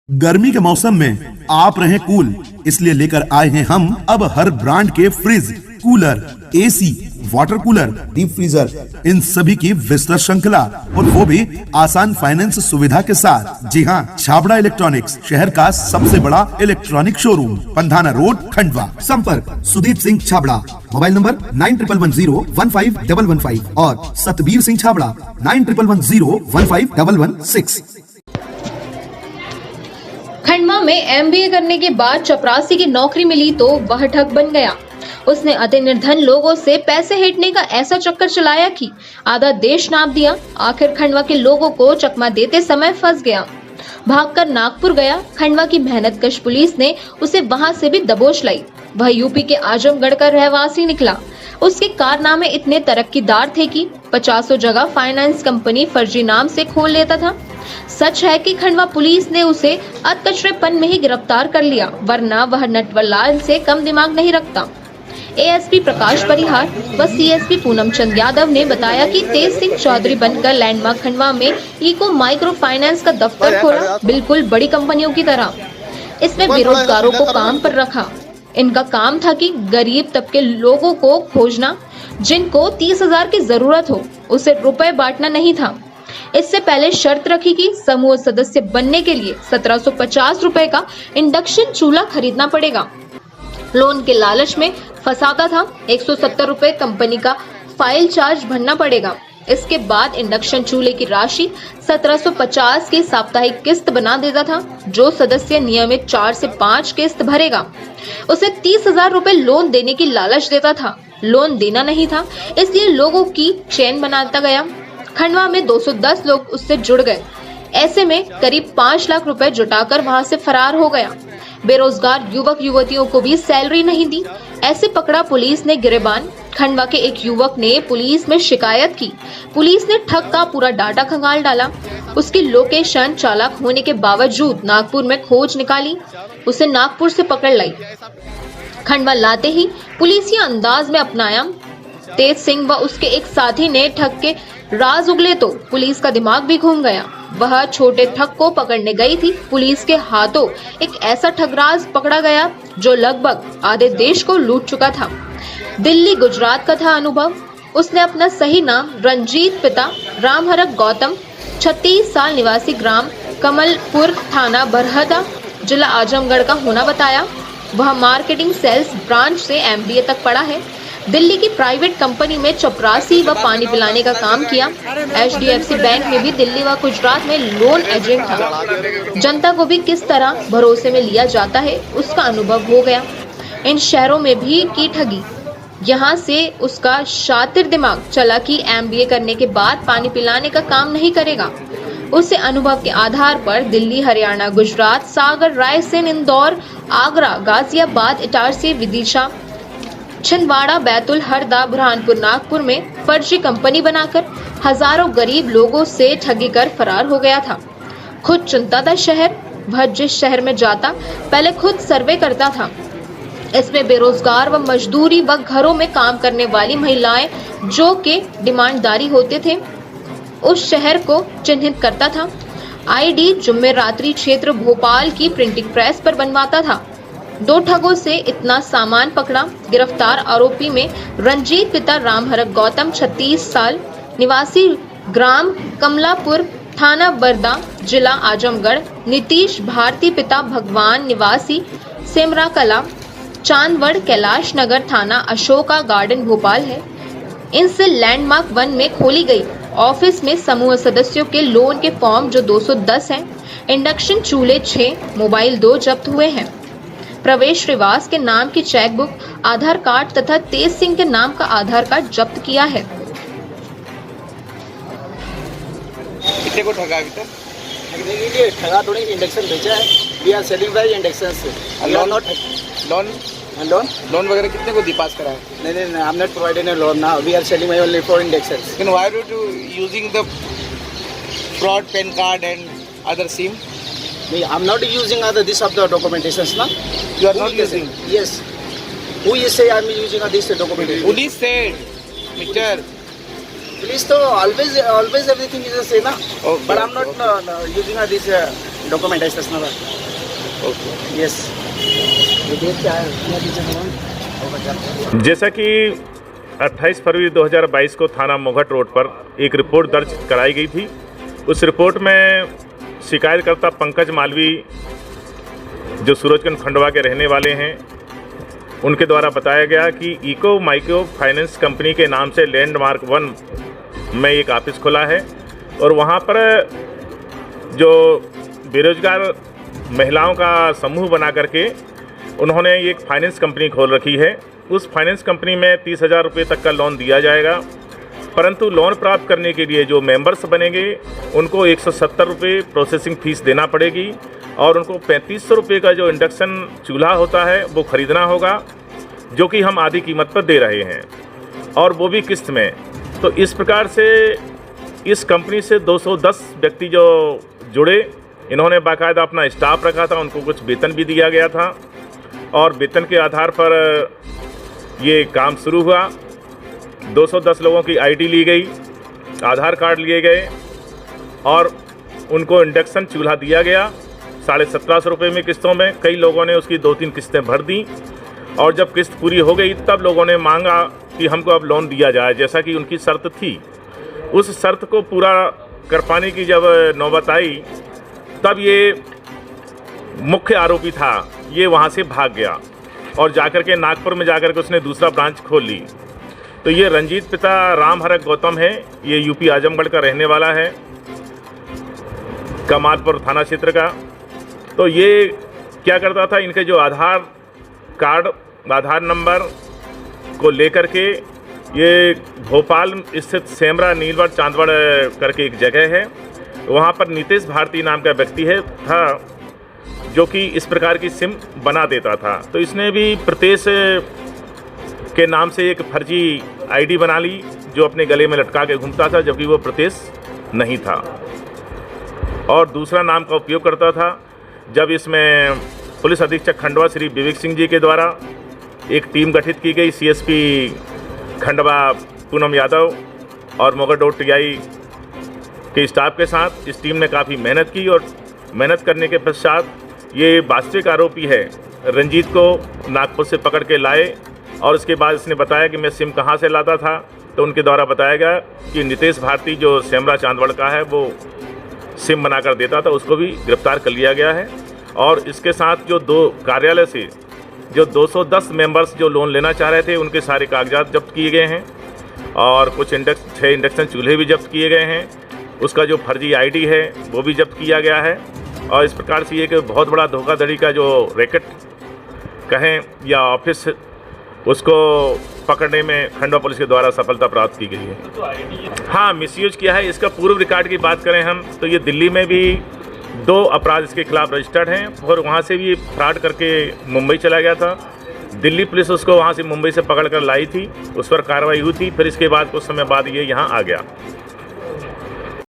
गर्मी के मौसम में आप रहें कूल, इसलिए लेकर आए हैं हम अब हर ब्रांड के fridge, cooler, AC, water cooler, deep freezer, इन सभी की विस्तृत श्रृंखला और वो भी आसान फाइनेंस सुविधा के साथ। जी हाँ, छाबड़ा इलेक्ट्रॉनिक्स शहर का सबसे बड़ा electronic showroom, Pandhana road, Khandwa. संपर्क सुदीप सिंह छाबड़ा, मोबाइल नंबर 9111015115 और सतबीर सिंह छाबड़ा 9111015116। खंडवा में एमबीए करने के बाद चपरासी की नौकरी मिली तो वह ठग बन गया। उसने अति निर्धन लोगों से पैसे हेटने का ऐसा चक्कर चलाया कि आधा देश नाप दिया। आखिर खंडवा के लोगों को चकमा देते समय फंस गया। भागकर नागपुर गया। खंडवा की मेहनतकश पुलिस ने उसे वहां से भी दबोच लाई। वह यूपी के आजमगढ़ का रहवासी निकला। उसके कारनामे इतने तरक्कीदार थे कि 50 जगह फाइनेंस कंपनी फर्जी नाम से खोल लेता था। सच है कि खंडवा पुलिस ने उसे अधकचरेपन में ही गिरफ्तार कर लिया, वरना वह नटवरलाल से कम दिमाग नहीं रखता। एएसपी प्रकाश परिहार व सीएसपी पूनम चंद यादव ने बताया कि तेज सिंह चौधरी बनकर लैंडमार्क खंडवा में इको माइक्रो फाइनेंस का दफ्तर खोला, बिल्कुल बड़ी कंपनियों की तरह। इसमें बेरोजगारों को काम पर रखा। इनका काम था कि गरीब तबके लोगों को खोजना, जिनको 30,000 की जरूरत हो, उसे रुपए बांटना नहीं था। इससे पहले शर्त रखी कि समूह सदस्य बनने के लिए 1750 रुपए का इंडक्शन चूल्हा खरीदना पड़ेगा। लोन के लालच में फंसाता था। 170 रुपए कंपनी का फाइल चार्ज भरना पड़ेगा। इसके बाद इंडक्शन चूल्हे की राशि 1750 की साप्ताहिक किस्त बना देता था। जो सदस्य नियमित 4 से 5 किस्त भरेगा, उसे 30,000 रुपए लोन देने की लालच देता था। लोन देना नहीं था, इसलिए लोगों की चेन बनाता गया। खंडवा में 210 लोग उससे जुड़ गए। ऐसे में करीब 5 लाख रुपए जुटाकर वहां से फरार हो गया। बेरोजगार युवक युवतियों को भी सैलरी नहीं दी। ऐसे पकड़ा पुलिस ने गिरेबान। खंडवा के एक युवक ने पुलिस में शिकायत की। पुलिस ने ठग का पूरा डाटा खंगाल डाला। उसकी लोकेशन चालाक होने के बावजूद नागपुर में खोज निकाली। उसे नागपुर से पकड़ लाई। खंडवा लाते ही पुलिसिया अंदाज में अपनाया। तेज सिंह व उसके एक साथी ने ठग के राज उगले तो पुलिस का दिमाग भी घूम गया। वह छोटे ठग को पकड़ने गई थी। पुलिस के हाथों एक ऐसा ठगराज पकड़ा गया जो लगभग आधे देश को लूट चुका था। दिल्ली गुजरात का था अनुभव। उसने अपना सही नाम रंजीत पिता रामहरक गौतम, 36 साल, निवासी ग्राम कमलपुर, थाना बरहदा, जिला आजमगढ़ का होना बताया। वह मार्केटिंग सेल्स ब्रांच से एमबीए तक पढ़ा है। दिल्ली की प्राइवेट कंपनी में चपरासी व पानी पिलाने का काम किया। HDFC बैंक में भी दिल्ली व गुजरात में लोन एजेंट था। जनता को भी किस तरह भरोसे में लिया जाता है, उसका अनुभव हो गया। इन शहरों में भी की ठगी। यहाँ से उसका शातिर दिमाग चला कि एमबीए करने के बाद पानी पिलाने का काम नहीं करेगा। उसे अनुभव के आधार पर दिल्ली, हरियाणा, गुजरात, सागर, रायसेन, इंदौर, आगरा, गाजियाबाद, इटारसी, विदिशा, छिंदवाड़ा, बैतूल, हरदा, बुरहानपुर, नागपुर में फर्जी कंपनी बनाकर हजारों गरीब लोगों से ठगी कर फरार हो गया था। खुद चुनता था शहर। वह जिस शहर में जाता पहले खुद सर्वे करता था। इसमें बेरोजगार व मजदूरी व घरों में काम करने वाली महिलाएं जो के डिमांडदारी होते थे, उस शहर को चिन्हित करता था। आईडी जुम्मेरात्री क्षेत्र भोपाल की प्रिंटिंग प्रेस पर बनवाता था। 2 ठगों से इतना सामान पकड़ा। गिरफ्तार आरोपी में रंजीत पिता रामहरक गौतम, 36 साल, निवासी ग्राम कमलापुर, थाना बरदा, जिला आजमगढ़, नीतीश भारती पिता भगवान, निवासी सेमरा कला, चांदवड़, कैलाश नगर, थाना अशोका गार्डन, भोपाल है। इनसे लैंडमार्क 1 में खोली गई ऑफिस में समूह सदस्यों के लोन के फॉर्म जो 210 हैं, इंडक्शन चूल्हे 6, मोबाइल 2 जब्त हुए हैं। प्रवेश श्रीवास के नाम की चेकबुक, आधार कार्ड तथा तेज सिंह के नाम का आधार कार्ड जब्त किया है। कितने को ठगा अभी तक? ठगा थोड़ी इंडक्शन भेजा है। We are selling by induction से। लोन लोन लोन वगैरह कितने को दी पास करा है? नहीं, I am not providing loan now. We are selling by only for induction. Then why do you using the fraud PAN card and other SIM? I am not using this of the documentations now. You are not using. Yes. Who is say I am using this documentation? Police said, Mr. Police तो always everything is the same ना. Okay, But I am not using this document है इसमें। Okay. Yes. जैसा कि 28 फरवरी 2022 को थाना मोघट road पर एक रिपोर्ट दर्ज कराई गई थी। उस रिपोर्ट में शिकायतकर्ता पंकज मालवी, जो सूरजगंज खंडवा के रहने वाले हैं, उनके द्वारा बताया गया कि इको माइक्रो फाइनेंस कंपनी के नाम से लैंडमार्क 1 में एक ऑफिस खुला है और वहाँ पर जो बेरोजगार महिलाओं का समूह बना करके उन्होंने एक फाइनेंस कंपनी खोल रखी है। उस फाइनेंस कंपनी में 30,000 रुपये तक का लोन दिया जाएगा, परंतु लोन प्राप्त करने के लिए जो मेंबर्स बनेंगे उनको 170 रुपये प्रोसेसिंग फ़ीस देना पड़ेगी और उनको 3500 रुपये का जो इंडक्शन चूल्हा होता है वो ख़रीदना होगा, जो कि हम आधी कीमत पर दे रहे हैं और वो भी किस्त में। तो इस प्रकार से इस कंपनी से 210 व्यक्ति जो जुड़े, इन्होंने बाकायदा अपना स्टाफ रखा था, उनको कुछ वेतन भी दिया गया था और वेतन के आधार पर ये काम शुरू हुआ। 210 लोगों की आईडी ली गई, आधार कार्ड लिए गए और उनको इंडक्शन चूल्हा दिया गया 1750 रुपये में किस्तों में। कई लोगों ने उसकी 2-3 किस्तें भर दी और जब किस्त पूरी हो गई तब लोगों ने मांगा कि हमको अब लोन दिया जाए, जैसा कि उनकी शर्त थी। उस शर्त को पूरा कर पाने की जब नौबत आई तब ये मुख्य आरोपी था, ये वहाँ से भाग गया और जाकर के नागपुर में जाकर के उसने दूसरा ब्रांच खोल ली। तो ये रंजीत पिता राम हरक गौतम है, ये यूपी आजमगढ़ का रहने वाला है, कमालपुर थाना क्षेत्र का। तो ये क्या करता था, इनके जो आधार कार्ड, आधार नंबर को लेकर के ये भोपाल स्थित सेमरा नीलवड़ चांदवड़ करके एक जगह है, वहाँ पर नीतेश भारती नाम का व्यक्ति था जो कि इस प्रकार की सिम बना देता था। तो इसने भी प्रतेश के नाम से एक फर्जी आईडी बना ली जो अपने गले में लटका के घूमता था, जबकि वो प्रतेश नहीं था और दूसरा नाम का उपयोग करता था। जब इसमें पुलिस अधीक्षक खंडवा श्री विवेक सिंह जी के द्वारा एक टीम गठित की गई, सीएसपी खंडवा पूनम यादव और मोगरडोर टीआई के स्टाफ के साथ, इस टीम ने काफ़ी मेहनत की और मेहनत करने के पश्चात ये वास्तविक आरोपी है रंजीत को नागपुर से पकड़ के लाए और उसके बाद इसने बताया कि मैं सिम कहाँ से लाता था। तो उनके द्वारा बताया गया कि नीतेश भारती जो सेमरा चांदवड़ का है वो सिम बनाकर देता था, उसको भी गिरफ्तार कर लिया गया है। और इसके साथ जो 2 कार्यालय से जो 210 मेंबर्स जो लोन लेना चाह रहे थे उनके सारे कागजात जब्त किए गए हैं और कुछ 6 इंडक्शन चूल्हे भी जब्त किए गए हैं। उसका जो फर्जी आईडी है वो भी जब्त किया गया है और इस प्रकार से ये कि बहुत बड़ा धोखाधड़ी का जो रैकेट कहें या ऑफिस, उसको पकड़ने में खंडवा पुलिस के द्वारा सफलता प्राप्त की गई है। हाँ, मिसयूज किया है। इसका पूर्व रिकॉर्ड की बात करें हम तो ये दिल्ली में भी 2 अपराध इसके खिलाफ रजिस्टर्ड हैं और वहाँ से भी फ्रॉड करके मुंबई चला गया था। दिल्ली पुलिस उसको वहाँ से मुंबई से पकड़ कर लाई थी, उस पर कार्रवाई हुई थी, फिर इसके बाद कुछ समय बाद ये यहाँ आ गया।